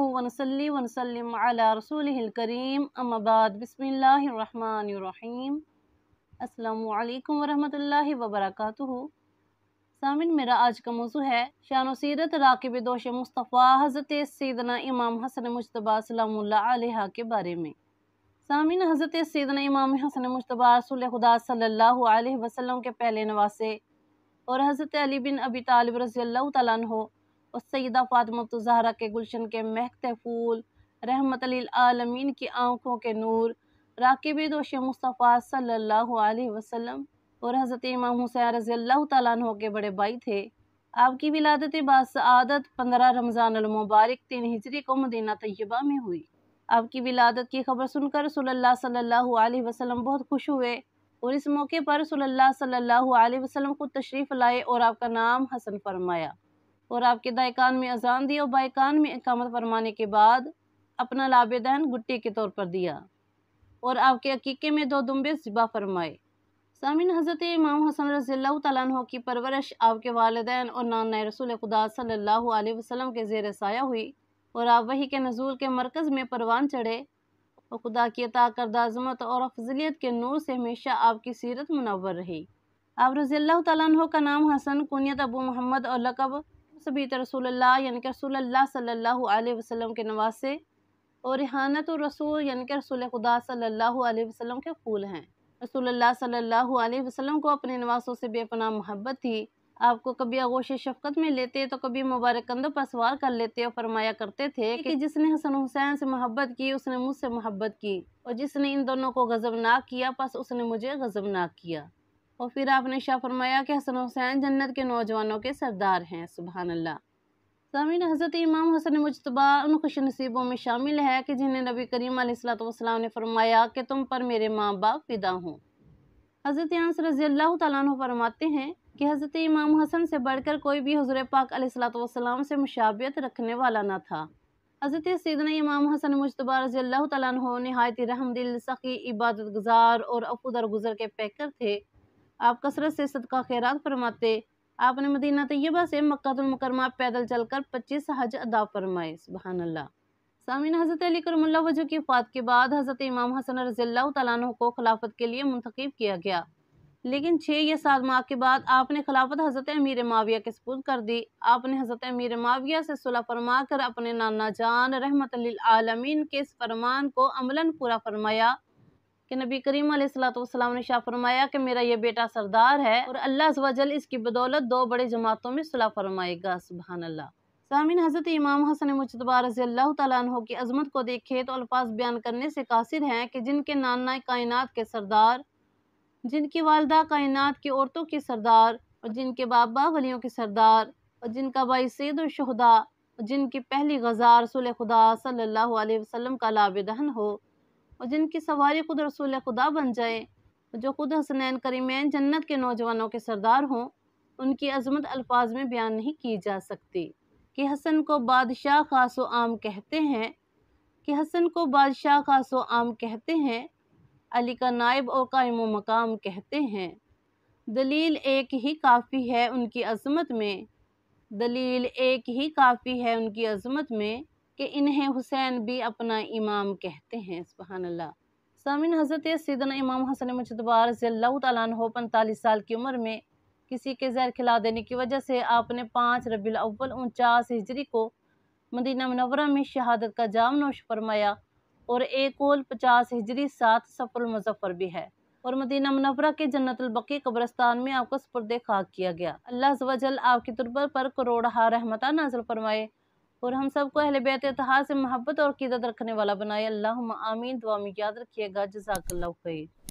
व नसल्ली व नसल्लिम अला रसूलिहिल करीम, अम्मा बाद, बिस्मिल्लाहिर रहमानिर रहीम। अस्सलामु अलैकुम व रहमतुल्लाहि व बरकातुहू। सामिन, मेरा आज का मौजू है शान सीरत राकिब दोश मुस्तफ़ा हज़रत सैयदना इमाम हसन मुज्तबा सलामुल्लाह अलैहा के बारे में। सामिन, हज़रत सैयदना इमाम हसन मुज्तबा रसूल खुदा सल्लल्लाहु अलैहि वसल्लम के पहले नवासे और हज़रत अली बिन अबी तालिब रज़ियल्लाहु तआला अन्हु और सैयदा फ़ातिमा ज़हरा के गुलशन के महकते फूल, रहमत लिल आलमीन की आँखों के नूर, राकिब दोश मुस्तफ़ा सल्लल्लाहु अलैहि वसल्लम और हज़रत इमाम हुसैन रज़ियल्लाहु तआला अन्हु के बड़े भाई थे। आपकी विलादत बासआदत 15 रमज़ान अल मुबारक 3 हिजरी को मदीना तैयबा में हुई। आपकी विलादत की खबर सुनकर रसूलुल्लाह सल्लल्लाहु अलैहि वसल्लम बहुत खुश हुए और इस मौके पर रसूलुल्लाह सल्लल्लाहु अलैहि वसल्लम को तशरीफ़ लाए और आपका नाम हसन फरमाया और आपके दाएं कान में अजान दी और बाएं कान में इकामत फरमाने के बाद अपना लाबेदान गुट्टी के तौर पर दिया और आपके अकीके में 2 दुम्बे ज़िबा फरमाए। सामिन, हज़रत इमाम हसन रज़ियल्लाहु तआला अन्हु की परवरिश आपके वालिदैन और नाना रसूल खुदा सल्लल्लाहु अलैहि वसल्लम के ज़ेर साया हुई और आप वही के नज़ूल के मरकज़ में परवान चढ़े और खुदा की अता करदा अज़मत और अफजलियत के नूर से हमेशा आपकी सीरत मुनव्वर रही। आप रज़ियल्लाहु तआला अन्हु का नाम हसन, कुनियत अबू मोहम्मद और लक़ब सबीत रसूलुल्लाह यानी कि रसूलुल्लाह सल्लल्लाहु अलैहि वसल्लम के नवासे और रिहानत रसूल यानी कि रसूल खुदा सल्लल्लाहु अलैहि वसल्लम के फूल हैं। रसूलुल्लाह सल्लल्लाहु अलैहि वसल्लम को अपने नवासों से बेपनाह मोहब्बत थी। आपको कभी आगोश शफ़क़त में लेते तो कभी मुबारक कंधों पर सवार कर लेते और फरमाया करते थे कि जिसने हसन हुसैन से मोहब्बत की उसने मुझसे मोहब्बत की और जिसने इन दोनों को गज़बनाक किया बस उसने मुझे गज़बनाक किया। और फिर आपने शाह फरमाया कि हसन हुसैन जन्नत के नौजवानों के सरदार हैं। सुभान अल्लाह। सामीन, हज़रत इमाम हसन मुज्तबा उन खुश नसीबों में शामिल है कि जिन्हें नबी करीम अलैहिस्सलातु वस्सलाम ने फरमाया कि तुम पर मेरे माँ बाप फिदा हों। हज़रत अनस रज़ियल्लाहु तआला अन्हु फरमाते हैं कि हज़रत इमाम हसन से बढ़कर कोई भी हुज़ूर पाक अलैहिस्सलातु वस्सलाम से मुशाबियत रखने वाला न था। हज़रत सैयदना इमाम हसन मुज्तबा रज़ियल्लाहु तआला अन्हु निहायत रहमदिल, सख़ी, इबादत गुज़ार और अफ़ू दरगुज़र के पैकर थे। आप कसरत से सदका खैरात फरमाते। आपने मदीना तैयबा से मक्कातुल मुकर्रमा पैदल चलकर 25 हज अदा फरमाए। सुभान अल्लाह। सामीन, हज़रत अली करमुल्लाह वजह की वफ़ात के बाद हज़रत इमाम हसन रज़ियल्लाहु तआला अन्हु को खिलाफत के लिए मुंतखब किया गया, लेकिन 6 या 7 माह के बाद आपने खिलाफत हज़रत अमीर माविया के सुपुर्द कर दी। आपने हज़रत अमीर माविया से सुलह फरमा कर अपने नाना जान रहमत लिल आलमीन के इस फरमान को अमलन पूरा फरमाया कि नबी करीम अलैहिस्सलातु वस्सलाम ने शाह फरमाया कि मेरा ये बेटा सरदार है और अल्लाह अज़्ज़ व जल इसकी बदौलत 2 बड़े जमातों में सुलह फरमाएगा। सुभान अल्लाह। सामीन, हज़रत इमाम हसन मुज्तबा रज़ियल्लाहु तआला अन्हु की अज़मत को देखे तो अल्फाज बयान करने से कासिर हैं कि जिनके नाना कायनात के सरदार, जिनकी वालिदा कायनात की औरतों की सरदार और जिनके बाबा वलियों की सरदार और जिनका भाई सैयदुल शुहदा और जिनकी पहली गज़ा रसूल खुदा सल्लल्लाहु अलैहि वसल्लम का लाबेदहन हो और जिनकी सवारी खुद रसूल खुदा बन जाए, जो खुद हसनैन करीमैन जन्नत के नौजवानों के सरदार हों, उनकी अज़मत अल्फाज में बयान नहीं की जा सकती। कि हसन को बादशाह खासो आम कहते हैं, कि हसन को बादशाह खासो आम कहते हैं, अली का नाइब और कायमो मकाम कहते हैं। दलील एक ही काफ़ी है उनकी अज़मत में, दलील एक ही काफ़ी है उनकी अज़मत में कि इन्हें हुसैन भी अपना इमाम कहते हैं। सुभान अल्लाह। सामीन, हज़रत सैयदना इमाम हसन मुज्तबा रज़ियल्लाहु तआला अन्हु 45 साल की उम्र में किसी के जहर खिला देने की वजह से आपने 5 रबीउल अव्वल 49 हिजरी को मदीना मुनव्वरा में शहादत का जाम नोश फरमाया और एक कौल 50 हिजरी 7 सफ़रुल मुज़फ़्फ़र भी है और मदीना मुनव्वरा के जन्नतुल बकी कब्रिस्तान में आपको सुपुर्द खाक किया गया। अल्लाह अज़्ज़ व जल आपकी तुरबत पर करोड़हा रहमत नाज़िल फरमाए और हम सबको अहले बैत इत्तेहाद से मोहब्बत और क़ीदत रखने वाला बनाए। अल्लाहुम्मा आमीन। दुआ में याद रखिएगा। जज़ाकल्लाहु खैर।